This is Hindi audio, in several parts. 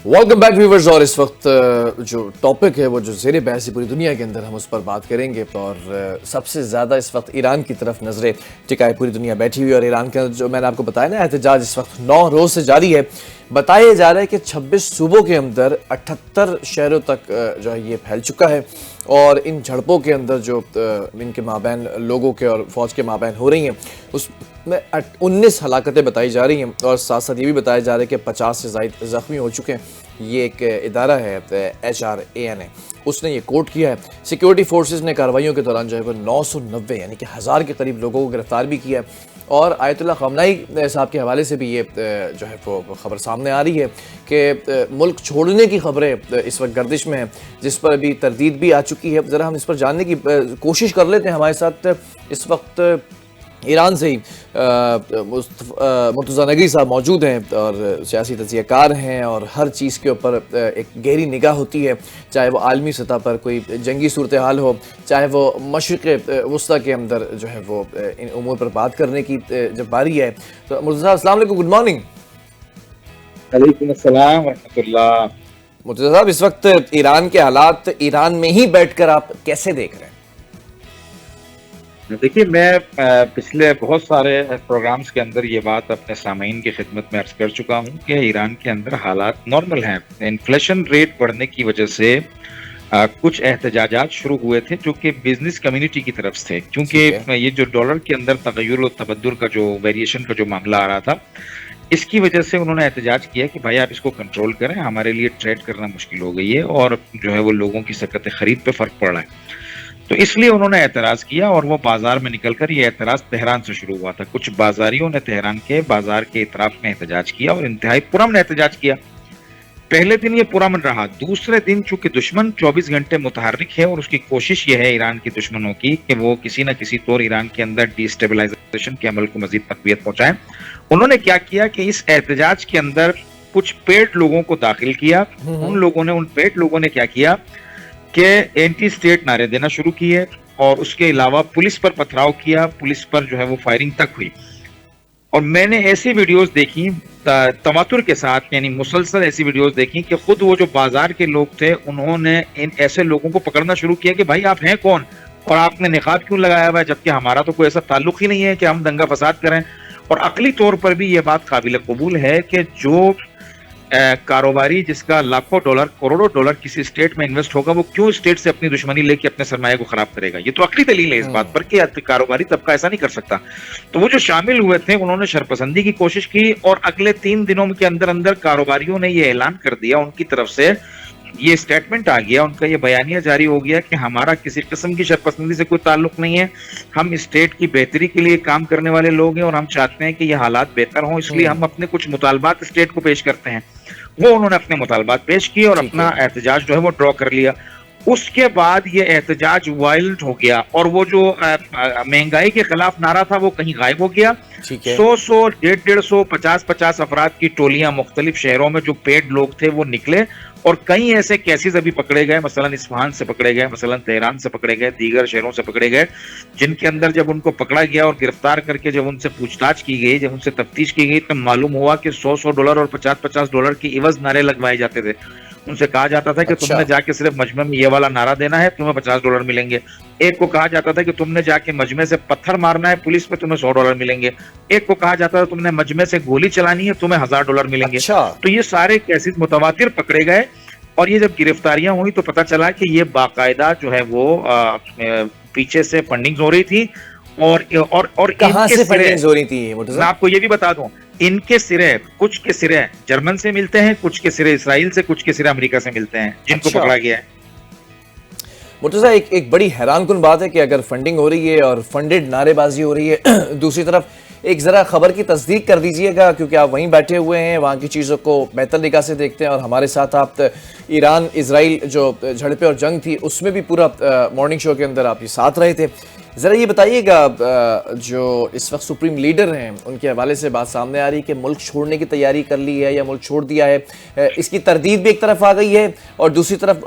Welcome back viewers. और इस वक्त जो टॉपिक है वो जो ज़ेर बहस है पूरी दुनिया के अंदर, हम उस पर बात करेंगे। और सबसे ज़्यादा इस वक्त ईरान की तरफ नज़रें टिकाए पूरी दुनिया बैठी हुई। और ईरान का जो मैंने आपको बताया ना, एहतजाज इस वक्त 9 रोज़ से जारी है। बताया जा रहा है कि 26 सूबों के अंदर 78 शहरों तक जो है ये फैल चुका है। और इन झड़पों के अंदर जो इनके माबैन लोगों के और फौज के माबैन हो रही हैं, उसमें 19 हलाकतें बताई जा रही हैं। और साथ साथ ये भी बताया जा रहा है कि 50 से ज़ायद ज़ख्मी हो चुके हैं। ये एक इदारा है HRAN, उसने ये कोट किया है। सिक्योरिटी फोर्सेस ने कार्रवाइयों के दौरान जो है वो 990 यानी कि 1000 के करीब लोगों को गिरफ्तार भी किया है। और आयतुल्लाह खमनाई साहब के हवाले से भी ये जो है वो खबर सामने आ रही है कि मुल्क छोड़ने की खबरें इस वक्त गर्दिश में है, जिस पर अभी तरदीद भी आ चुकी है। ज़रा हम इस पर जानने की कोशिश कर लेते हैं। हमारे साथ इस वक्त ईरान से ही मुर्तज़ा नकवी साहब मौजूद हैं और सियासी तज़कियाकार हैं और हर चीज़ के ऊपर एक गहरी निगाह होती है, चाहे वो आलमी सतह पर कोई जंगी सूरत हाल हो, चाहे वो मशरिक़ वस्ता के अंदर जो है वो इन उमूर पर बात करने की जब बारी है। तो मुर्तज़ा अस्सलाम वालेकुम, गुड मॉर्निंग। वालेकुम अस्सलाम व रहमतुल्लाह। मुर्तज़ा साहब, इस वक्त ईरान के हालात ईरान में ही बैठ कर आप कैसे देख रहे हैं? देखिए, मैं पिछले बहुत सारे प्रोग्राम्स के अंदर ये बात अपने सामीन की खिदमत में अर्ज कर चुका हूँ कि ईरान के अंदर हालात नॉर्मल हैं। इन्फ्लेशन रेट बढ़ने की वजह से कुछ एहतजाजात शुरू हुए थे जो कि बिजनेस कम्युनिटी की तरफ से, क्योंकि ये जो डॉलर के अंदर तगय्युर और तबद्दुर का जो वेरिएशन का जो मामला आ रहा था, इसकी वजह से उन्होंने एहतजाज किया कि भाई आप इसको कंट्रोल करें, हमारे लिए ट्रेड करना मुश्किल हो गई है और जो है वो लोगों की सकत खरीद पे फर्क पड़ रहा है। तो इसलिए उन्होंने एतराज किया और वो बाजार में निकलकर, ये एतराज तेहरान से शुरू हुआ था। कुछ बाजारियों ने तेहरान के बाजार के इतराफ में एहतजाज किया और इंतहाई पुरअमन एहतजाज किया। पहले दिन ये पुरअमन रहा। दूसरे दिन चूंकि दुश्मन 24 घंटे मुतहर्रिक है और उसकी कोशिश ये है ईरान के दुश्मनों की कि वो किसी न किसी तौर ईरान के अंदर डिस्टेबलाइजेशन के अमल को मजीद तकवीत पहुंचाएं। उन्होंने क्या किया कि इस एहतजाज के अंदर कुछ पेड लोगों को दाखिल किया। उन पेड लोगों ने क्या किया कि एंटी स्टेट नारे देना शुरू किए और उसके अलावा पुलिस पर पथराव किया, पुलिस पर जो है वो फायरिंग तक हुई। और मैंने ऐसी वीडियोस देखी तवातुर के साथ, यानी मुसलसल ऐसी वीडियोस देखी कि खुद वो जो बाजार के लोग थे उन्होंने इन ऐसे लोगों को पकड़ना शुरू किया कि भाई आप हैं कौन और आपने निकाब क्यों लगाया हुआ है, जबकि हमारा तो कोई ऐसा ताल्लुक ही नहीं है कि हम दंगा फसाद करें। और अकली तौर पर भी ये बात काबिल कबूल है कि जो कारोबारी जिसका लाखों डॉलर करोड़ों डॉलर किसी स्टेट में इन्वेस्ट होगा, वो क्यों स्टेट से अपनी दुश्मनी लेके अपने सरमाए को खराब करेगा। ये तो अकली दलील है इस बात पर कि कारोबारी तबका ऐसा नहीं कर सकता। तो वो जो शामिल हुए थे उन्होंने शरपसंदी की कोशिश की और अगले 3 दिनों के अंदर अंदर कारोबारियों ने ये ऐलान कर दिया, उनकी तरफ से ये स्टेटमेंट आ गया, उनका ये बयानिया जारी हो गया कि हमारा किसी किस्म की शरपसंदी से कोई ताल्लुक नहीं है, हम स्टेट की बेहतरी के लिए काम करने वाले लोग हैं और हम चाहते हैं कि ये हालात बेहतर हों, इसलिए हम अपने कुछ मुतालबात स्टेट को पेश करते हैं। वो उन्होंने अपने मुतालबात पेश किए और अपना एहतजाज जो है वो ड्रॉ कर लिया। उसके बाद ये एहतजाज वायलेंट हो गया और वो जो महंगाई के खिलाफ नारा था वो कहीं गायब हो गया। 100 150 50 अफराद की टोलियां मुख्तलिफ शहरों में जो पेड लोग थे वो निकले और कई ऐसे केसेस अभी पकड़े गए, मसलन इस्फहान से पकड़े गए, मसलन तेहरान से पकड़े गए, दीगर शहरों से पकड़े गए, जिनके अंदर जब उनको पकड़ा गया और गिरफ्तार करके जब उनसे पूछताछ की गई, जब उनसे तफ्तीश की गई, तो मालूम हुआ कि 100 डॉलर और 50 डॉलर की इवज नारे लगवाए जाते थे। उनसे कहा जाता था कि तुमने जाके सिर्फ मजमे में ये वाला नारा देना है, तुम्हें 50 डॉलर मिलेंगे। एक को कहा जाता था कि तुमने जाके मजमे से पत्थर मारना है पुलिस पे, तुम्हें 100 डॉलर मिलेंगे। एक को कहा जाता था तुमने मजमे से गोली चलानी है, तुम्हें 1000 डॉलर मिलेंगे। तो ये सारे केसेस मुतवातिर पकड़े गए और ये जब गिरफ्तारियां हुई तो पता चला कि ये बाकायदा जो है वो पीछे से फंडिंग हो रही थी और कहां से फंडिंग हो रही थी? मैं आपको ये भी बता दूं, इनके सिरे, कुछ के सिरे जर्मन से मिलते हैं, कुछ के सिरे इसराइल से, कुछ के सिरे अमेरिका से मिलते हैं, जिनको पकड़ा गया है। मुर्तज़ा, एक बड़ी हैरानकुन बात है कि अगर फंडिंग हो रही है और फंडेड नारेबाजी हो रही है, दूसरी तरफ एक ज़रा खबर की तस्दीक कर दीजिएगा, क्योंकि आप वहीं बैठे हुए हैं, वहाँ की चीज़ों को बेहतर निगाह से देखते हैं और हमारे साथ आप ईरान इजराइल जो झड़पें और जंग थी उसमें भी पूरा मॉर्निंग शो के अंदर आप ये साथ रहे थे। ज़रा ये बताइएगा, जो इस वक्त सुप्रीम लीडर हैं उनके हवाले से बात सामने आ रही है कि मुल्क छोड़ने की तैयारी कर ली है या मुल्क छोड़ दिया है, इसकी तरदीद भी एक तरफ आ गई है और दूसरी तरफ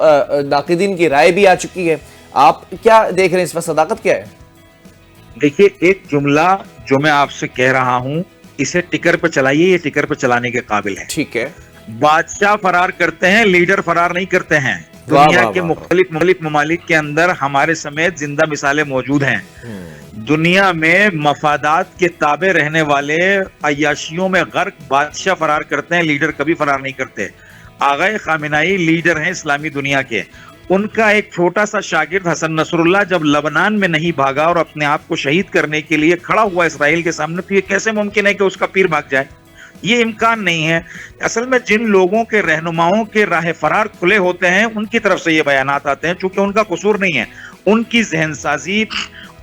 नाक़िदीन की राय भी आ चुकी है। आप क्या देख रहे हैं इस वक्त, सदाकत क्या है? देखिए, एक जुमला जो मैं आपसे कह रहा हूं, इसे टिकर पर चलाइए, ये टिकर पर चलाने के काबिल है। ठीक है। बादशाह फरार करते हैं, लीडर फरार नहीं करते हैं। वाह, दुनिया वाह, के वाह, मुख्तलिफ ममालिक के अंदर हमारे समेत जिंदा मिसालें मौजूद हैं। हम्म, दुनिया में मफादात के ताबे रहने वाले अय्याशियों में गर्क बादशाह फरार करते हैं, लीडर कभी फरार नहीं करते। आगा खामेनेई लीडर हैं इस्लामी दुनिया के। उनका एक छोटा सा शागिर्द हसन नसरुल्लाह जब लबनान में नहीं भागा और अपने आप को शहीद करने के लिए खड़ा हुआ इसराइल के सामने, तो ये कैसे मुमकिन है कि उसका पीर भाग जाए? ये इम्कान नहीं है। असल में जिन लोगों के रहनुमाओं के राह फरार खुले होते हैं उनकी तरफ से ये बयानात आते हैं, चूंकि उनका कसूर नहीं है, उनकी जहनसाजी,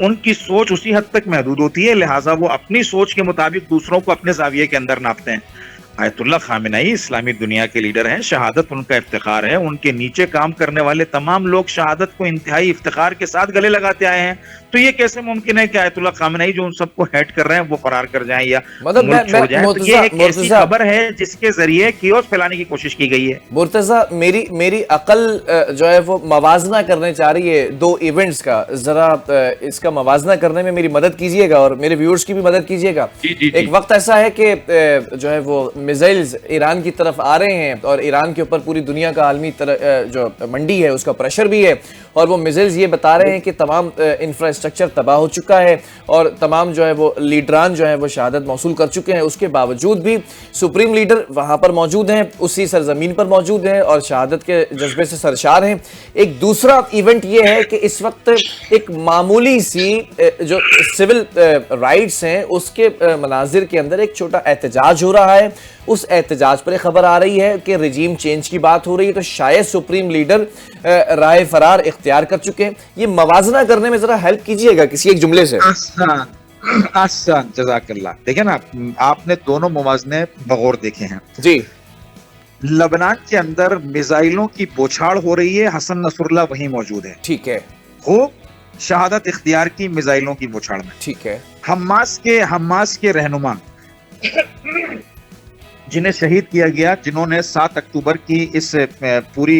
उनकी सोच उसी हद तक महदूद होती है, लिहाजा वो अपनी सोच के मुताबिक दूसरों को अपने जाविये के अंदर नापते हैं। आयतुल्लाह खामेनेई इस्लामी दुनिया के लीडर हैं, शहादत उनका इफ्तिखार है। उनके नीचे काम करने वाले तमाम लोग शहादत को इंतहाई इफ्तिखार के साथ गले लगाते आए हैं। तो ये कैसे मुमकिन है कि आयतुल्लाह खामेनेई जो उन सबको हेड कर रहे हैं वो फरार कर जाएं या मतलब मुल्क छोड़ जाएं? तो ये एक ऐसी खबर है जिसके जरिए कियोस फैलाने की कोशिश की गई है। मुर्तजा, मेरी अकल जो है वो मवाजना करने चाह रही है दो इवेंट्स का। जरा इसका मवाजना करने में मेरी मदद कीजिएगा और मेरे व्यूअर्स की भी मदद कीजिएगा। एक वक्त ऐसा है कि जो है वो मिसाइल्स ईरान की तरफ आ रहे हैं और ईरान के ऊपर पूरी दुनिया का आलमी जो मंडी है उसका प्रेशर भी है, और वो मिसाइल्स ये बता रहे हैं कि तमाम इंफ्रास्ट्रक्चर तबाह हो चुका है और तमाम जो है वो लीडरान जो है वो शहादत मौसूल कर चुके हैं। उसके बावजूद भी सुप्रीम लीडर वहां पर मौजूद हैं, उसी सरजमीन पर मौजूद हैं और शहादत के जज्बे से सरशार हैं। एक दूसरा इवेंट ये है कि इस वक्त एक मामूली सी जो सिविल राइट्स हैं उसके मनाजिर के अंदर एक छोटा एहतजाज हो रहा है। उस एहतजाज पर खबर आ रही है कि रिजीम चेंज की बात हो रही है, तो शायद सुप्रीम लीडर राय फरार इख्तियार कर चुके हैं। ये मवाजना करने में जरा हेल्प कीजिएगा किसी एक जुमले से। आसान जज़ाकल्लाह। देखिए ना, आपने दोनों मुवाज़ने बगौर देखे हैं जी। लबनान के अंदर मिसाइलों की बौछार हो रही है, हसन नसरुल्लाह वहीं मौजूद है। ठीक है, वो शहादत इख्तियार की मिसाइलों की बौछार में। ठीक है। हमास के रहनुमा जिन्हें शहीद किया गया, जिन्होंने 7 अक्टूबर की इस पूरी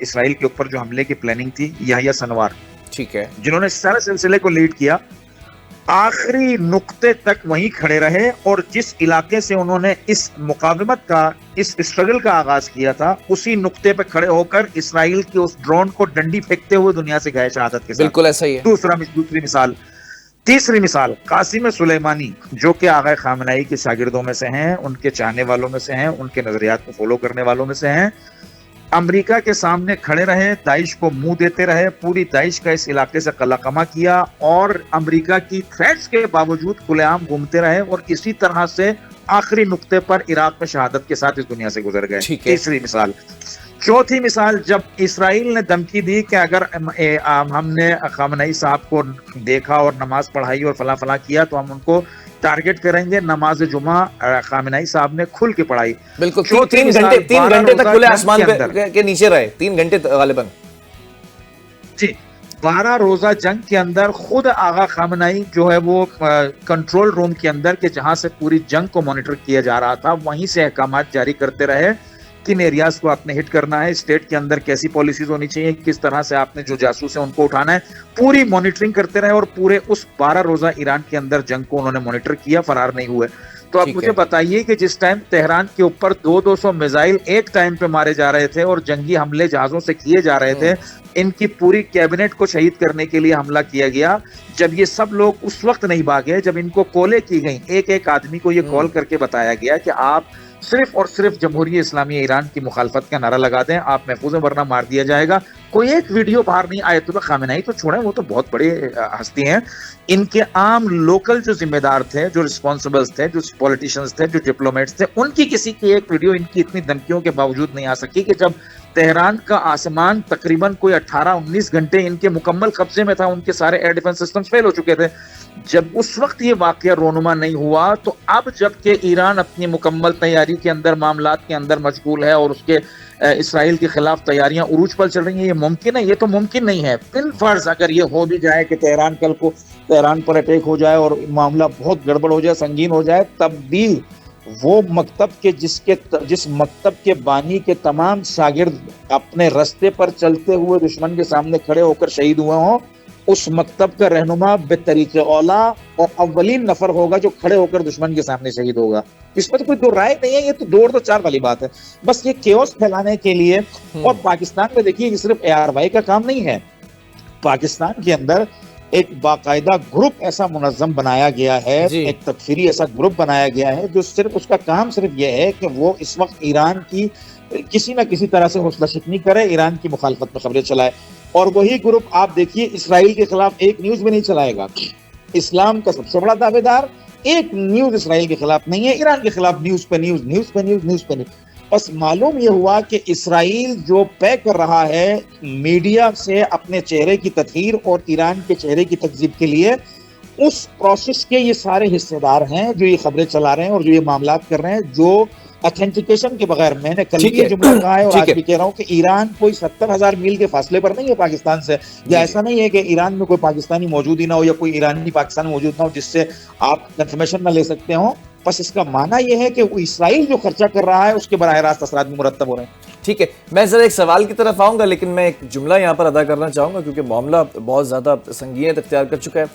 इसराइल के ऊपर जो हमले की प्लानिंग थी, याह्या सिनवार, ठीक है, जिन्होंने सारे सिलसिले को लीड किया, आखिरी नुक्ते तक वहीं खड़े रहे और जिस इलाके से उन्होंने इस मुकाविमत का, इस स्ट्रगल का आगाज किया था, उसी नुक्ते पे खड़े होकर इसराइल के उस ड्रोन को डंडी फेंकते हुए दुनिया से गए शहादत के साथ। बिल्कुल ऐसा ही है। दूसरी मिसाल, तीसरी मिसाल कासिम सुलेमानी, जो कि आगा खामेनेई के शागिर्दों में से हैं, उनके चाहने वालों में से हैं, उनके नजरियात को फॉलो करने वालों में से हैं। अमेरिका के सामने खड़े रहे, दाइश को मुंह देते रहे, पूरी दाइश का इस इलाके से कलाकमा किया और अमेरिका की थ्रेट्स के बावजूद खुलेआम घूमते रहे और इसी तरह से आखिरी नुक्ते पर इराक में शहादत के साथ इस दुनिया से गुजर गए। तीसरी मिसाल। चौथी मिसाल, जब इसराइल ने धमकी दी कि अगर हमने खामेनेई साहब को देखा और नमाज पढ़ाई और फला फला किया तो हम उनको टारगेट करेंगे, नमाज जुमा खामेनेई साहब ने खुल के पढ़ाई। बिल्कुल, 3 घंटे तक खुले आसमान के नीचे रहे, 3 घंटे गालिबन जी। 12 रोजा जंग के अंदर खुद आगा खामेनेई जो है वो कंट्रोल रूम के अंदर के जहां से पूरी जंग को मॉनिटर किया जा रहा था, वहीं से अहकामात जारी करते रहे, किन एरियाज को आपने हिट करना है, स्टेट के अंदर कैसी पॉलिसीज होनी चाहिए, किस तरह से आपने जो जासूस है उनको उठाना है, पूरी मॉनिटरिंग करते रहे और पूरे उस 12 रोजा ईरान के अंदर जंग को उन्होंने मॉनिटर किया, फरार नहीं हुए। तो आप मुझे बताइए कि जिस टाइम तेहरान के ऊपर 200 मिसाइल एक टाइम पे मारे जा रहे थे और जंगी हमले जहाजों से किए जा रहे थे, इनकी पूरी कैबिनेट को शहीद करने के लिए हमला किया गया, जब ये सब लोग उस वक्त नहीं भागे, जब इनको कॉलें की गई, एक एक आदमी को ये कॉल करके बताया गया कि आप सिर्फ और सिर्फ जमहूरियत इस्लामी ईरान की मुखालफत का नारा लगा दें, आप महफूज हैं वरना मार दिया जाएगा। कोई एक वीडियो बाहर नहीं। आयतुल्लाह खामेनेई तो छोड़ें, वो तो बहुत बड़े हस्ती हैं, इनके आम लोकल जो जिम्मेदार थे, जो रिस्पॉन्सिबल्स थे, जो पॉलिटिशियंस थे, जो डिप्लोमेट्स थे, उनकी किसी की एक वीडियो इनकी इतनी धमकियों के बावजूद नहीं आ सकी कि जब तेहरान का आसमान तकरीबन कोई 18-19 घंटे इनके मुकम्मल कब्जे में था, उनके सारे एयर डिफेंस सिस्टम्स फेल हो चुके थे, जब उस वक्त ये वाकया रोनुमा नहीं हुआ, तो अब जबकि ईरान अपनी मुकम्मल तैयारी के अंदर, मामलात के अंदर मशगूल है और उसके इसराइल के खिलाफ तैयारियां उरूज पर चल रही हैं, ये मुमकिन है? ये तो मुमकिन नहीं है। बिन फर्ज अगर ये हो भी जाए कि तेहरान कल को तेहरान पर अटैक हो जाए और मामला बहुत गड़बड़ हो जाए, संगीन हो जाए, तब भी वो मकतब के जिस मकतब के बानी के तमाम शागिर्द अपने रास्ते पर चलते हुए दुश्मन के सामने खड़े होकर शहीद हुए हों, उस मकतब का रहनुमा बेतरीके औला और अव्वलीन नफर होगा जो खड़े होकर दुश्मन के सामने शहीद होगा। इसमें तो कोई दो राय नहीं है, ये तो दो और दो चार वाली बात है। बस ये केओस फैलाने के लिए। और पाकिस्तान में देखिए, ये सिर्फ ARY का काम नहीं है, पाकिस्तान के अंदर एक बाकायदा ग्रुप ऐसा मुनज़्ज़म बनाया गया है, एक तकफीरी ऐसा ग्रुप बनाया गया है जो सिर्फ उसका काम सिर्फ यह है कि वो इस वक्त ईरान की किसी ना किसी तरह से हौसला शिकनी करे, ईरान की मुखालफत में खबरें चलाए। और वही ग्रुप आप देखिए इसराइल के खिलाफ एक न्यूज भी नहीं चलाएगा। इस्लाम का सबसे बड़ा दावेदार एक न्यूज इसराइल के खिलाफ नहीं है, ईरान के खिलाफ न्यूज पे न्यूज, न्यूज पे न्यूज, न्यूज पे न्यूज। बस मालूम यह हुआ कि इसराइल जो तय कर रहा है मीडिया से अपने चेहरे की तत्हीर और ईरान के चेहरे की तकजीब के लिए, उस प्रोसेस के ये सारे हिस्सेदार हैं जो ये खबरें चला रहे हैं और जो ये मामलात कर रहे हैं, जो ऑथेंटिकेशन के बगैर। मैंने कल भी ये जुमला कहा है और आज भी कह रहा हूं कि ईरान कोई 70,000 मील के फासले पर नहीं है पाकिस्तान से, या ऐसा नहीं है कि ईरान में कोई पाकिस्तानी मौजूद ही ना हो या कोई ईरानी पाकिस्तान में मौजूद ना हो जिससे आप कंफर्मेशन ना ले सकते हो। बस इसका माना यह है कि इसराइल जो खर्चा कर रहा है उसके बराह रास्त असरात भी मुरत्तब हो रहे हैं। ठीक है, मैं जरा एक सवाल की तरफ आऊंगा, लेकिन मैं एक जुमला यहाँ पर अदा करना चाहूंगा क्योंकि मामला बहुत ज्यादा संगीनियत इख्तियार कर चुका है।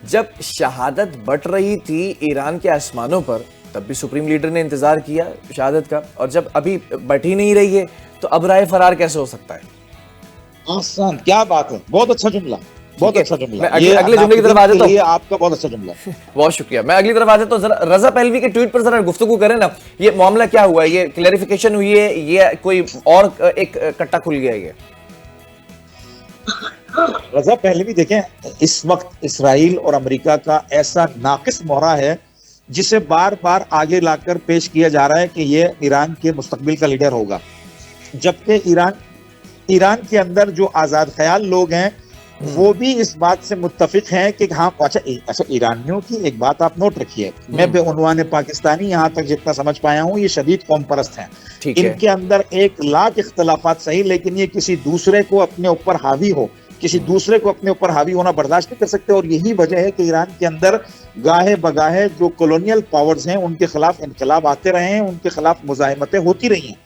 जब शहादत बट रही थी ईरान के आसमानों पर, तब भी सुप्रीम लीडर ने इंतजार किया शहादत का, और जब अभी बट ही नहीं रही है तो अब राय फरार कैसे हो सकता है? आसान, क्या बात है, बहुत अच्छा जुमला, बहुत अच्छा जुमला। मैं अगले जुमले की तरफ आ जाता हूं। ये आपका बहुत अच्छा जुमला है। बहुत शुक्रिया। मैं अगली तरफ आ जाता हूं। जरा रजा पहलवी के ट्वीट पर जरा गुफ्तगू करें ना, ये मामला क्या हुआ है, ये क्लैरिफिकेशन हुई है, ये कोई और एक कट्टा खुल गया है? ये रजा पहलवी देखें, इस वक्त इसराइल और अमेरिका का ऐसा नाकिस मोहरा है जिसे बार बार आगे लाकर पेश किया जा रहा है कि ये ईरान के मुस्तकबिल का लीडर होगा, जबकि ईरान के अंदर जो आज़ाद ख्याल लोग हैं वो भी इस बात से मुत्तफिक हैं कि हाँ, अच्छा ईरानियों की एक बात आप नोट रखिए, मैं बेउनवान पाकिस्तानी यहाँ तक जितना समझ पाया हूँ ये शदीद कौम परस्त हैं। इनके अंदर 1,00,000 इख्तलाफात सही, लेकिन ये किसी दूसरे को अपने ऊपर हावी हो, किसी दूसरे को अपने ऊपर हावी होना बर्दाश्त नहीं कर सकते। और यही वजह है कि ईरान के अंदर गाहे बगाहे जो कॉलोनियल पावर्स हैं उनके खिलाफ इनकलाब आते रहे हैं, उनके खिलाफ मुजाहिमतें होती रही हैं।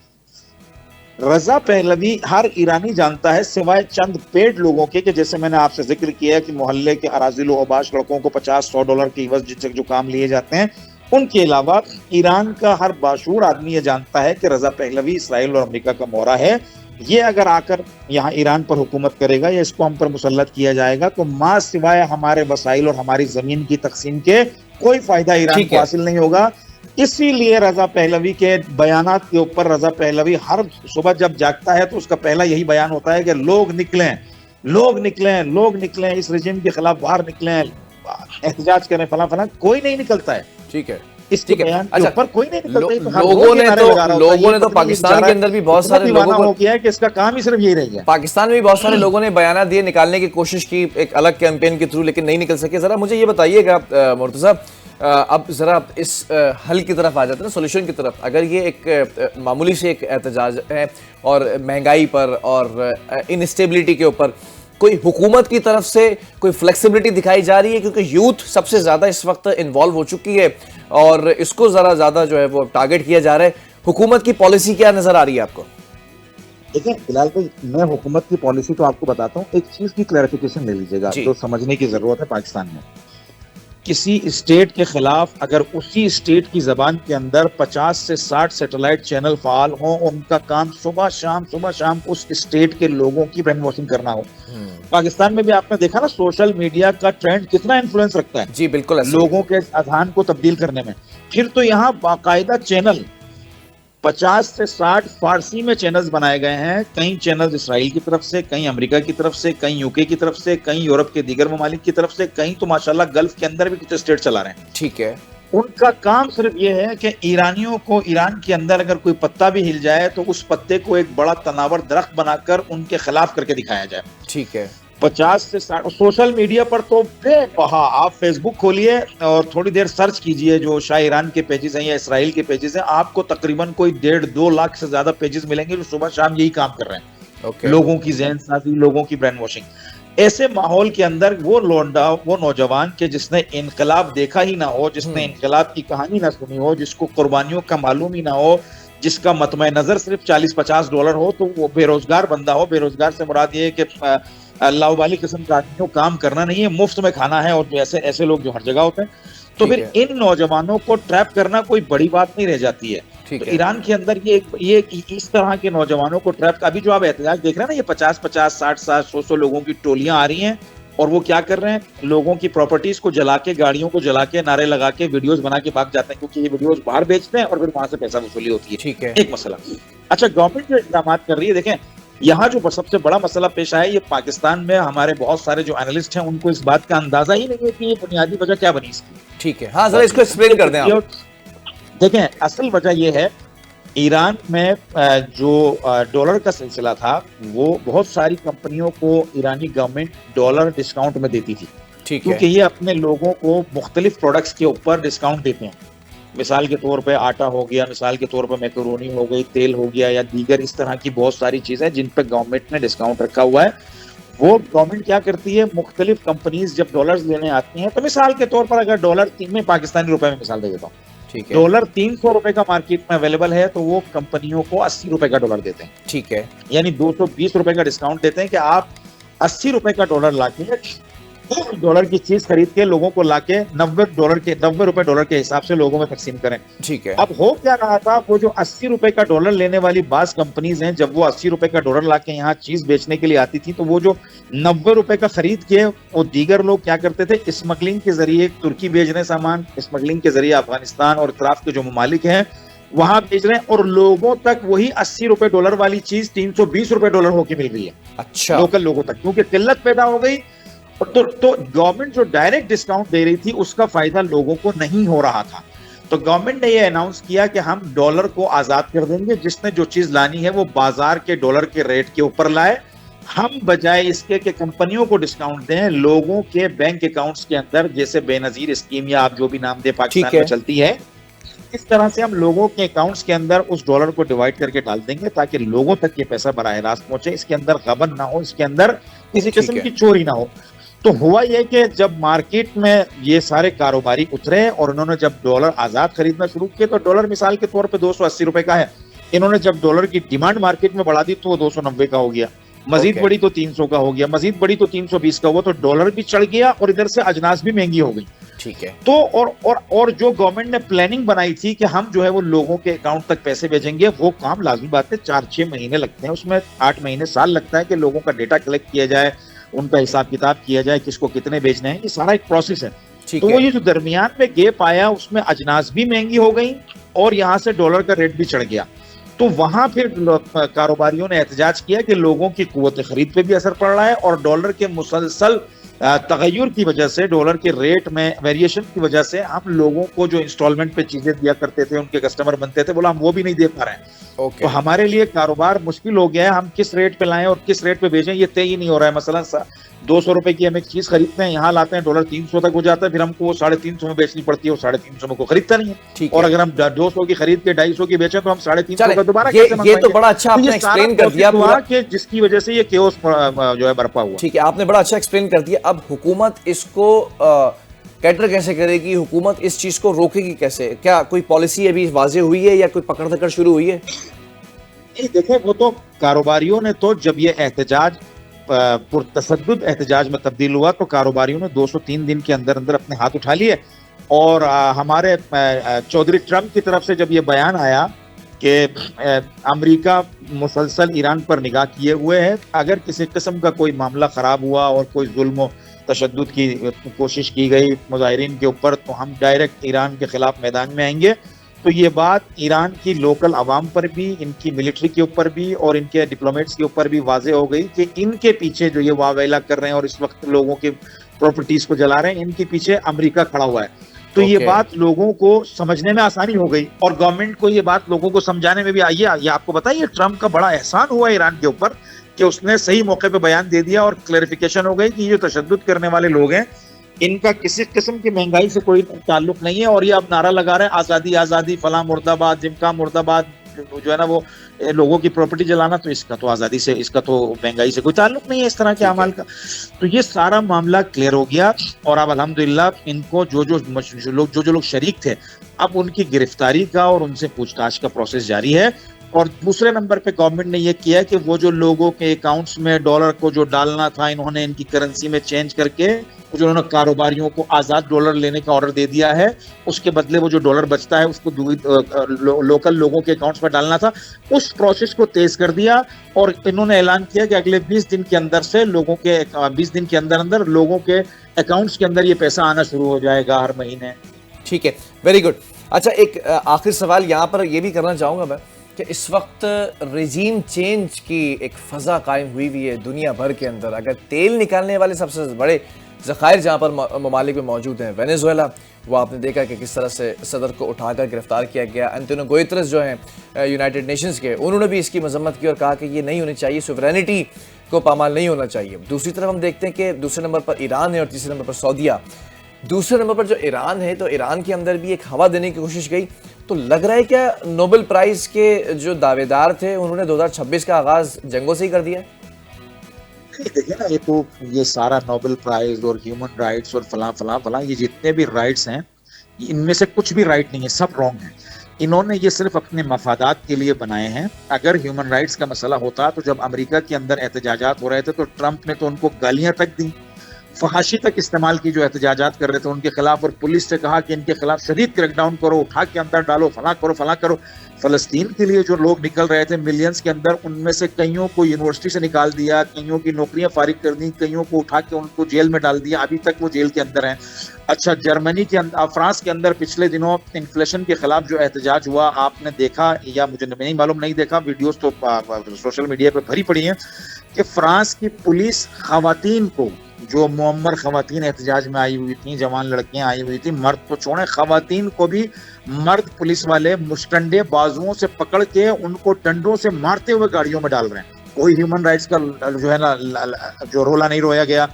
रजा पहलवी हर ईरानी जानता है, सिवाय चंद पेड लोगों के, कि जैसे मैंने आपसे जिक्र किया कि मोहल्ले के अराजिलो अबाश लड़कों को 50-100 डॉलर की एवज जो काम लिए जाते हैं, उनके अलावा ईरान का हर बाशूर आदमी ये जानता है कि रजा पहलवी इसराइल और अमेरिका का मोहरा है। ये अगर आकर यहाँ ईरान पर हुकूमत करेगा या इसको हम पर मुसल्लत किया जाएगा तो माँ सिवाय हमारे वसाइल और हमारी जमीन की तकसीम के कोई फायदा ईरान को हासिल नहीं होगा। इसीलिए रजा पहलवी के बयानात के ऊपर रजा पहलवी हर सुबह जब जागता है तो उसका पहला यही बयान होता है कि लोग निकलें, लोग निकलें, लोग निकलें, इस रिजिम के खिलाफ बाहर निकलें, एहतजाज करें, फला फला। कोई नहीं निकलता है। ठीक है, इसके बयान के ऊपर कोई नहीं निकलता है। लोगों ने तो पाकिस्तान के अंदर भी बहुत सारे लोगों को किया है कि इसका काम ही सिर्फ यही रह गया। पाकिस्तान में भी बहुत सारे लोगों ने बयान दिए, निकालने की कोशिश की एक अलग कैंपेन के थ्रू, लेकिन नहीं निकल सके। जरा मुझे ये बताइएगा मुर्तज़ा, अब जरा इस हल की तरफ आ जाते हैं, सोल्यूशन की तरफ। अगर ये एक मामूली से एक एहतजाज है और महंगाई पर और इनस्टेबिलिटी के ऊपर कोई हुकूमत की तरफ से कोई फ्लेक्सिबिलिटी दिखाई जा रही है, क्योंकि यूथ सबसे ज़्यादा इस वक्त इन्वॉल्व हो चुकी है और इसको ज़रा ज़्यादा जो है वो टारगेट किया जा रहा है, हुकूमत की पॉलिसी क्या नज़र आ रही है आपको? देखिए बिलाल भाई, मैं हुकूमत की पॉलिसी तो आपको बताता हूँ, एक चीज़ की क्लैरिफिकेशन ले लीजिएगा जो समझने की ज़रूरत है। पाकिस्तान में किसी स्टेट के खिलाफ अगर उसी स्टेट की जबान के अंदर 50 से 60 सैटेलाइट चैनल फाल हो, उनका काम सुबह शाम उस स्टेट के लोगों की ब्रेन वॉशिंग करना हो। पाकिस्तान में भी आपने देखा ना सोशल मीडिया का ट्रेंड कितना इन्फ्लुएंस रखता है जी, बिल्कुल लोगों के अज़हान को तब्दील करने में। फिर तो यहाँ बाकायदा चैनल 50 से 60 फारसी में चैनल्स बनाए गए हैं, कई चैनल्स इसराइल की तरफ से, कई अमेरिका की तरफ से, कई यूके की तरफ से, कई यूरोप के दीगर ममालिक की तरफ से, कई तो माशाल्लाह गल्फ के अंदर भी कुछ स्टेट चला रहे हैं। ठीक है, उनका काम सिर्फ ये है कि ईरानियों को ईरान के अंदर अगर कोई पत्ता भी हिल जाए तो उस पत्ते को एक बड़ा तनावर दरख्त बनाकर उनके खिलाफ करके दिखाया जाए। ठीक है, 50 से 60 सोशल मीडिया पर तो बेबहा, आप फेसबुक खोलिए और थोड़ी देर सर्च कीजिए जो शाह ईरान के पेजेस हैं या इसराइल के पेजेस हैं, आपको तकरीबन कोई 1.5-2 लाख से ज्यादा पेजेस मिलेंगे जो सुबह शाम यही काम कर रहे हैं। लोगों की ज़हन साजी, लोगों की ब्रेन वॉशिंग। ऐसे माहौल के अंदर वो लौंडा, वो नौजवान के जिसने इनकलाब देखा ही ना हो, जिसने इनकलाब की कहानी ना सुनी हो, जिसको कुर्बानियों का मालूम ही ना हो, जिसका मतमे नजर सिर्फ $40-50 हो, तो वो बेरोजगार बंदा हो। बेरोजगार से मुराद ये है कि लावाबाली किस्म का आदमी को काम करना नहीं है, मुफ्त में खाना है, और ऐसे ऐसे लोग जो हर जगह होते हैं। तो ठीक फिर है। इन नौजवानों को ट्रैप करना कोई बड़ी बात नहीं रह जाती है। ठीक तो है। ईरान के अंदर ये इस तरह के नौजवानों को ट्रैप, अभी जो आप एहतजाज देख रहे हैं ना, ये 50-50, 60-60, 100-100 लोगों की टोलियां आ रही हैं, और वो क्या कर रहे हैं, लोगों की प्रॉपर्टीज को जला के, गाड़ियों को जला के, नारे लगा के, वीडियोस बना के भाग जाते हैं, क्योंकि ये वीडियोस बाहर बेचते हैं और फिर वहां से पैसा वसूली होती है। ठीक है। एक मसला। अच्छा, गवर्नमेंट जो इकदाम कर रही है, देखें यहाँ जो सबसे बड़ा मसला पेश आया, ये पाकिस्तान में हमारे बहुत सारे जो एनालिस्ट हैं उनको इस बात का अंदाजा ही नहीं है कि ये बुनियादी वजह क्या बनी इसकी। ठीक है, हाँ, जरा इसको एक्सप्लेन कर दें आप। देखें, असल वजह यह है, ईरान में जो डॉलर का सिलसिला था, वो बहुत सारी कंपनियों को ईरानी गवर्नमेंट डॉलर डिस्काउंट में देती थी, ठीक क्योंकि है। ये अपने लोगों को मुख्तलिफ प्रोडक्ट्स के ऊपर डिस्काउंट देते हैं। मिसाल के तौर पे आटा हो गया, मिसाल के तौर पे मैकरोनी हो गई, तेल हो गया, या दीगर इस तरह की बहुत सारी चीजें जिन पे गवर्नमेंट ने डिस्काउंट रखा हुआ है। वो गवर्नमेंट क्या करती है, मुख्तलिफ कंपनीज जब डॉलर्स लेने आती हैं, तो मिसाल के तौर पर अगर डॉलर में पाकिस्तानी रुपए में मिसाल दे देता हूँ, ठीक है। डॉलर 300 रुपए का मार्केट में अवेलेबल है, तो वो कंपनियों को 80 रुपए का डॉलर देते हैं। ठीक है। यानी 220 रुपए का डिस्काउंट देते हैं कि आप 80 रुपए का डॉलर लाके, डॉलर की चीज खरीद के लोगों को लाके 90 रुपए डॉलर के हिसाब से लोगों में तकसीम करें। ठीक है। अब हो क्या रहा था, वो जो 80 रुपए का डॉलर लेने वाली बास कंपनीज हैं, जब वो 80 रुपए का डॉलर लाके यहाँ चीज बेचने के लिए आती थी, तो वो जो 90 रुपए का खरीद के वो दीगर लोग क्या करते थे, स्मगलिंग के जरिए तुर्की भेज रहे हैं सामान, स्मगलिंग के जरिए अफगानिस्तान और इतराफ के जो ममालिक हैं वहां भेज रहे हैं, और लोगों तक वही 80 रुपए डॉलर वाली चीज 320 रुपए डॉलर होके मिल रही है अच्छा। लोकल लोगों तक, क्योंकि किल्लत पैदा हो गई। तो गवर्नमेंट जो डायरेक्ट डिस्काउंट दे रही थी, उसका फायदा लोगों को नहीं हो रहा था। तो गवर्नमेंट ने ये अनाउंस किया कि हम डॉलर को आजाद कर देंगे, जिसने जो चीज लानी है वो बाजार के डॉलर के रेट के ऊपर लाए। हम बजाय इसके कि कंपनियों को डिस्काउंट दें, लोगों के बैंक अकाउंट्स के अंदर, जैसे बेनजीर स्कीम या आप जो भी नाम दे पाकिस्तान में चलती है, इस तरह से हम लोगों के अकाउंट्स के अंदर उस डॉलर को डिवाइड करके डाल देंगे, ताकि लोगों तक ये पैसा बराह रास्त पहुंचे। इसके अंदर गबन ना हो, इसके अंदर किसी किस्म की चोरी ना हो। तो हुआ यह कि जब मार्केट में ये सारे कारोबारी उतरे और उन्होंने जब डॉलर आजाद खरीदना शुरू किए, तो डॉलर मिसाल के तौर पे 280 रुपए का है, इन्होंने जब डॉलर की डिमांड मार्केट में बढ़ा दी तो वो 290 का हो गया, मजीद बड़ी तो 300 का हो गया, मजीद बड़ी तो 320 का हुआ, तो डॉलर भी चढ़ गया और इधर से अजनास भी महंगी हो गई। ठीक है। तो और जो गवर्नमेंट ने प्लानिंग बनाई थी कि हम जो है वो लोगों के अकाउंट तक पैसे भेजेंगे, वो काम लाजमी बात है 4-6 महीने लगते हैं, उसमें 8 महीने साल लगता है कि लोगों का डेटा कलेक्ट किया जाए, उनका हिसाब किताब किया जाए, किसको कितने बेचने हैं, ये सारा एक प्रोसेस है। तो वो ये जो दरमियान में गैप आया, उसमें अजनास भी महंगी हो गई और यहाँ से डॉलर का रेट भी चढ़ गया। तो वहां फिर कारोबारियों ने एहतजाज किया कि लोगों की कुव्वत खरीद पे भी असर पड़ रहा है, और डॉलर के मुसलसल तगय्युर की वजह से, डॉलर के रेट में वेरिएशन की वजह से, हम लोगों को जो इंस्टॉलमेंट पे चीजें दिया करते थे, उनके कस्टमर बनते थे, बोला हम वो भी नहीं दे पा रहे हैं। तो हमारे लिए कारोबार मुश्किल हो गया है, हम किस रेट पे लाएं और किस रेट पे बेचें ये तय ही नहीं हो रहा है। मसलन 200 रुपए की हम एक चीज खरीदते हैं, यहाँ लाते हैं डॉलर 300 तक हो जाता है, फिर हमको वो 350 में बेचनी पड़ती है, और 350 में को खरीदता नहीं है। और अगर हम 200 की खरीद के 250 की बेचें, तो हम 350 का दोबारा कैसे ये तो बड़ा अच्छा आपने एक्सप्लेन कर दिया पूरा, कि जिसकी वजह से ये केओस जो है बरपा हुआ। ठीक है, आपने बड़ा अच्छा एक्सप्लेन कर दिया। अब हुकूमत इसको कैटर कैसे करेगी, हुकूमत इस चीज को रोकेगी कैसे? क्या कोई पॉलिसी अभी वाजे हुई है या कोई पकड़ धकड़ शुरू हुई है? देखें, वो तो कारोबारियों ने तो जब ये एहतजाज पुरतसद्दुद एहतजाज में तब्दील हुआ, तो कारोबारियों ने 203 दिन के अंदर अंदर अपने हाथ उठा लिए। और हमारे चौधरी ट्रंप की तरफ से जब ये बयान आया कि अमेरिका मुसलसल ईरान पर निगाह किए हुए है, अगर किसी किस्म का कोई मामला ख़राब हुआ और कोई जुल्म तशद्दुद की कोशिश की गई मुजाहिरीन के ऊपर, तो हम डायरेक्ट ईरान के खिलाफ मैदान में आएंगे। तो ये बात ईरान की लोकल आवाम पर भी, इनकी मिलिट्री के ऊपर भी और इनके डिप्लोमेट्स के ऊपर भी वाजे हो गई कि इनके पीछे जो ये वावेला कर रहे हैं और इस वक्त लोगों के प्रॉपर्टीज को जला रहे हैं, इनके पीछे अमेरिका खड़ा हुआ है। तो ये बात लोगों को समझने में आसानी हो गई, और गवर्नमेंट को ये बात लोगों को समझाने में भी आई है। ये आपको बताइए, ट्रंप का बड़ा एहसान हुआ ईरान के ऊपर कि उसने सही मौके पे बयान दे दिया और क्लैरिफिकेशन हो गई कि ये तशद्दुद करने वाले लोग हैं, इनका किसी किस्म की महंगाई से कोई ताल्लुक नहीं है, और ये अब नारा लगा रहे हैं आज़ादी आज़ादी, फला मुर्दाबाद, जिमका मुर्दाबाद, जो है ना वो लोगों की प्रॉपर्टी जलाना, तो इसका तो आज़ादी से, इसका तो महंगाई से कोई ताल्लुक नहीं है इस तरह के अमाल का। तो ये सारा मामला क्लियर हो गया, और अब अल्हम्दुलिल्लाह इनको जो लोग शरीक थे, अब उनकी गिरफ्तारी का और उनसे पूछताछ का प्रोसेस जारी है। और दूसरे नंबर पे गवर्नमेंट ने ये किया कि वो जो लोगों के अकाउंट्स में डॉलर को जो डालना था, इन्होंने इनकी करेंसी में चेंज करके जो उन्होंने कारोबारियों को आज़ाद डॉलर लेने का ऑर्डर दे दिया है। उसके बदले वो जो डॉलर बचता है उसको लोकल लोगों के अकाउंट्स में डालना था, उस प्रोसेस को तेज कर दिया। और इन्होंने ऐलान किया कि अगले 20 दिन के अंदर से 20 दिन के अंदर अंदर लोगों के अकाउंट्स के अंदर ये पैसा आना शुरू हो जाएगा हर महीने। ठीक है, वेरी गुड। अच्छा, एक आखिर सवाल यहाँ पर ये भी करना चाहूँगा मैं कि इस वक्त रिजीम चेंज की एक फ़ज़ा कायम हुई हुई है दुनिया भर के अंदर। अगर तेल निकालने वाले सबसे बड़े ज़खायर जहाँ पर ममालिक में मौजूद हैं, वेनेजुएला, वो आपने देखा कि किस तरह से सदर को उठाकर गिरफ्तार किया गया। एंटोनियो गुतेरेस जो हैं यूनाइटेड नेशंस के, उन्होंने भी इसकी मजम्मत की और कहा कि ये नहीं होनी चाहिए, सुवरेनिटी को पामाल नहीं होना चाहिए। दूसरी तरफ हम देखते हैं कि दूसरे नंबर पर ईरान है और तीसरे नंबर पर सऊदीया। दूसरे नंबर पर जो ईरान है, तो ईरान के अंदर भी एक हवा देने की कोशिश गई। तो लग रहा है क्या नोबेल प्राइज़ के जो दावेदार थे उन्होंने 2026 का आगाज़ जंगों से ही कर दिया है? देखिए ना, ये सारा नोबेल प्राइज और ह्यूमन राइट्स और फला ये जितने भी राइट्स हैं, इनमें से कुछ भी राइट नहीं है, सब रॉन्ग है। इन्होंने ये सिर्फ अपने मफादात के लिए बनाए हैं। अगर ह्यूमन राइट्स का मसला होता तो जब अमेरिका के अंदर एहतजाजात हो रहे थे तो ट्रंप ने तो उनको गालियां तक दी, फहाशी तक इस्तेमाल की जो एहतजाजात कर रहे थे उनके खिलाफ, और पुलिस से कहा कि इनके खिलाफ शदीद क्रैकडाउन करो, उठा के अंदर डालो, फला करो। फलस्तीन के लिए जो लोग निकल रहे थे मिलियंस के अंदर, उनमें से कईयों को यूनिवर्सिटी से निकाल दिया, कईयों की नौकरियां फारिग कर दी, कईयों को उठा के उनको जेल में डाल दिया, अभी तक वो जेल के अंदर हैं। अच्छा, जर्मनी के अंदर, फ्रांस के अंदर पिछले दिनों इन्फ्लेशन के खिलाफ जो एहतजाज हुआ, आपने देखा या मुझे नहीं मालूम, नहीं देखा, वीडियोस तो सोशल मीडिया पे भरी पड़ी हैं कि फ्रांस की पुलिस खवातीन को, जो मुअम्मर खवातीन एहतजाज में आई हुई थी, जवान लड़कियां आई हुई थी, मर्द तो छोड़े, खवातीन को भी मर्द पुलिस वाले मुस्टंडे बाजुओं से पकड़ के उनको डंडों से मारते हुए गाड़ियों में डाल रहे हैं। कोई ह्यूमन राइट्स का जो है ना जो रोला नहीं रोया गया।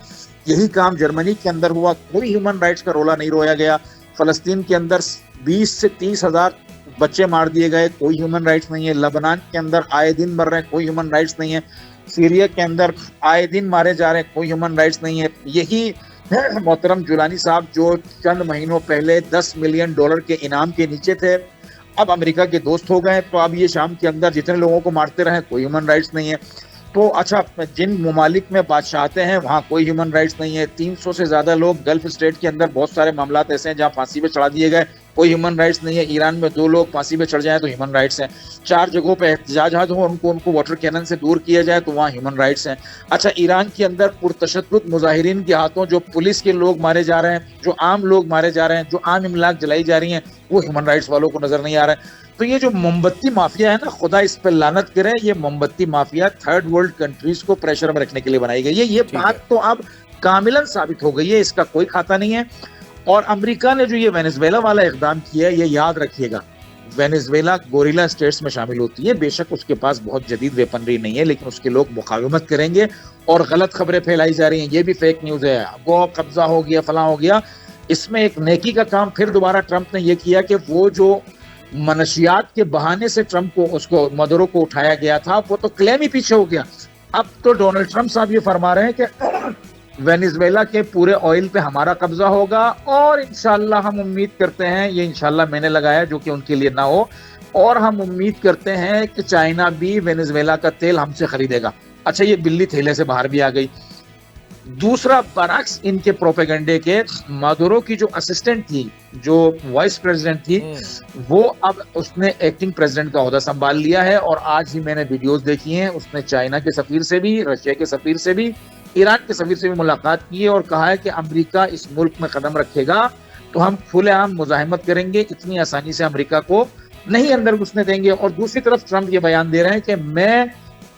यही काम जर्मनी के अंदर हुआ, कोई ह्यूमन राइट्स का रोला नहीं रोया गया। फलस्तीन के अंदर 20 से 30 हजार बच्चे मार दिए गए, कोई ह्यूमन राइट्स नहीं है। लेबनान के अंदर आए दिन मर रहे हैं, कोई ह्यूमन राइट्स नहीं है। सीरिया के अंदर आए दिन मारे जा रहे हैं, कोई ह्यूमन राइट्स नहीं है। यही मोहतरम जुलानी साहब जो चंद महीनों पहले $10 मिलियन के इनाम के नीचे थे, अब अमेरिका के दोस्त हो गए, तो अब ये शाम के अंदर जितने लोगों को मारते रहे, कोई ह्यूमन राइट्स नहीं है। तो अच्छा, जिन ममालिक में बादशाहते हैं वहाँ कोई ह्यूमन राइट्स नहीं है। 300 से ज्यादा लोग गल्फ स्टेट के अंदर, बहुत सारे मामला ऐसे हैं जहाँ फांसी पे चढ़ा दिए गए, कोई ह्यूमन राइट्स नहीं है। ईरान में 2 लोग फांसी पे चढ़ जाए तो ह्यूमन राइट्स हैं। 4 जगहों पे एहतजाज हो, उनको वाटर कैनन से दूर किया जाए तो वहाँ ह्यूमन राइट्स हैं। अच्छा, ईरान के अंदर पुरतशद्दुद मुजाहिरीन के हाथों जो पुलिस के लोग मारे जा रहे हैं, जो आम लोग मारे जा रहे हैं, जो आम इमलाक जलाई जा रही हैं, वो ह्यूमन राइट्स वालों को नजर नहीं आ रहा है। तो ये जो मोमबत्ती माफिया है ना, खुदा इस पर लानत करे, ये मोमबत्ती माफिया थर्ड वर्ल्ड कंट्रीज को प्रेशर में रखने के लिए बनाई गई है। ये बात तो अब कामिलन साबित हो गई है, इसका कोई खाता नहीं है। और अमेरिका ने जो ये वेनेजुएला वाला इकदाम किया है, ये याद रखिएगा, वेनेजुएला गोरिल्ला स्टेट्स में शामिल होती है। बेशक उसके पास बहुत जदीद वेपनरी नहीं है, लेकिन उसके लोग मुकाविमत करेंगे और गलत खबरें फैलाई जा रही हैं, ये भी फेक न्यूज है, वो कब्जा हो गया, फला हो गया। इसमें एक नेकी का काम फिर दोबारा ट्रंप ने ये किया कि वो जो मनशियात के बहाने से ट्रंप को, उसको मदुरो को उठाया गया था, वो तो क्लेम ही पीछे हो गया। अब तो डोनाल्ड ट्रंप साहब ये फरमा रहे हैं कि वेनेजुएला के पूरे ऑयल पे हमारा कब्जा होगा, और इंशाल्लाह हम उम्मीद करते हैं, ये इंशाल्लाह मैंने लगाया जो कि उनके लिए ना हो, और हम उम्मीद करते हैं कि चाइना भी वेनेजुएला का तेल हमसे खरीदेगा। अच्छा, ये बिल्ली थैले से बाहर भी आ गई। दूसरा बरक्स इनके प्रोपेगेंडे के, मादुरो की जो असिस्टेंट थी, जो वाइस प्रेसिडेंट थी, वो अब उसने एक्टिंग प्रेसिडेंट का ओहदा संभाल लिया है। और आज ही मैंने वीडियोस देखी हैं, उसने चाइना के सफीर से भी, रशिया के सफीर से भी, ईरान के सफीर से भी मुलाकात की है और कहा है कि अमेरिका इस मुल्क में कदम रखेगा तो हम खुलेआम मुजाहिमत करेंगे, इतनी आसानी से अमेरिका को नहीं अंदर घुसने देंगे। और दूसरी तरफ ट्रंप ये बयान दे रहे हैं कि मैं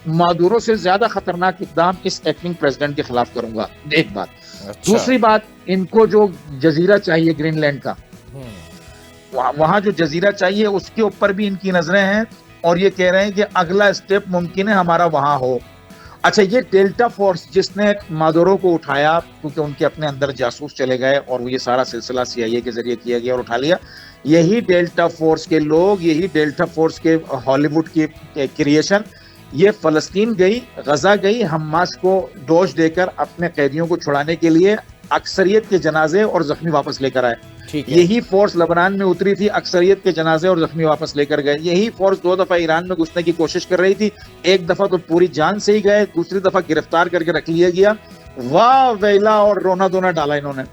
मादुरो से ज्यादा खतरनाक इकदाम इस एक्टिंग प्रेसिडेंट के खिलाफ करूंगा। एक बात। अच्छा। दूसरी बात, इनको जो जजीरा चाहिए ग्रीनलैंड का, वहां जो जजीरा चाहिए उसके ऊपर भी इनकी नजरें हैं, और ये कह रहे हैं कि अगला स्टेप मुमकिन है हमारा वहां हो। अच्छा, ये डेल्टा फोर्स जिसने मादुरो को उठाया, क्योंकि उनके अपने अंदर जासूस चले गए और ये सारा सिलसिला CIA के जरिए किया गया और उठा लिया, यही डेल्टा फोर्स के लोग, यही डेल्टा फोर्स के हॉलीवुड की क्रिएशन, ये फलस्तीन गई, गजा गई, हमास को डोज देकर अपने कैदियों को छुड़ाने के लिए अक्सरियत के जनाजे और जख्मी वापस लेकर आए। ठीक है। यही फोर्स लबनान में उतरी थी, अक्सरियत के जनाजे और जख्मी वापस लेकर गए। यही फोर्स 2 दफा ईरान में घुसने की कोशिश कर रही थी, एक दफा तो पूरी जान से ही गए, दूसरी दफा गिरफ्तार करके रख लिया गया। वाह वेला और रोना धोना डाला इन्होंने,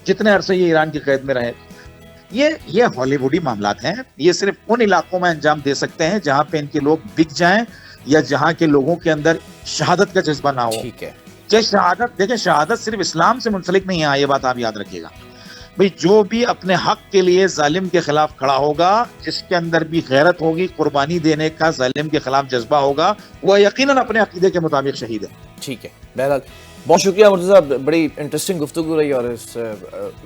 जितने अरसे ये ईरान की कैद में रहे। ये हॉलीवुडी मामलात हैं, ये सिर्फ उन इलाकों में अंजाम दे सकते हैं जहां पे इनके लोग बिक जाएं या जहां के लोगों के अंदर शहादत का जज्बा ना हो। ठीक है। कि शहादत, देखें, शहादत सिर्फ इस्लाम से मुंसलिक नहीं है, ये बात आप याद रखिएगा भाई। जो भी अपने हक के लिए जालिम के खिलाफ खड़ा होगा, जिसके अंदर भी गैरत होगी, कुर्बानी देने का जालिम के खिलाफ जज्बा होगा, वह यकीनन अपने अकीदे के मुताबिक शहीद है। ठीक है। बहरहाल बहुत शुक्रिया मुर्तज़ा, बड़ी इंटरेस्टिंग गुफ्तगू रही। और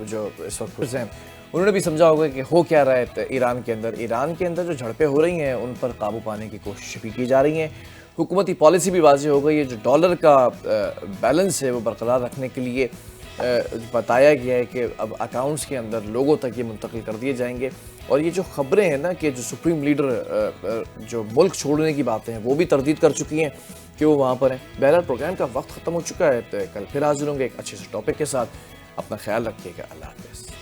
जो इस वक्त हैं उन्होंने भी समझा होगा कि हो क्या रहा है ईरान के अंदर जो झड़पें हो रही हैं उन पर काबू पाने की कोशिश भी की जा रही हैं। हुकूमती पॉलिसी भी वाज़ेह हो गई है, जो डॉलर का बैलेंस है वो बरकरार रखने के लिए बताया गया है कि अब अकाउंट्स के अंदर लोगों तक ये मुंतकिल कर दिए जाएंगे। और ये जो ख़बरें हैं ना कि जो सुप्रीम लीडर जो मुल्क छोड़ने की बातें हैं वो भी तरदीद कर चुकी हैं कि वो वहाँ पर हैं। बहरहाल प्रोग्राम का वक्त ख़त्म हो चुका है, तो कल फिर हाजिर होंगे एक अच्छे से टॉपिक के साथ। अपना ख्याल रखिएगा। अल्लाह हाफ़िज़।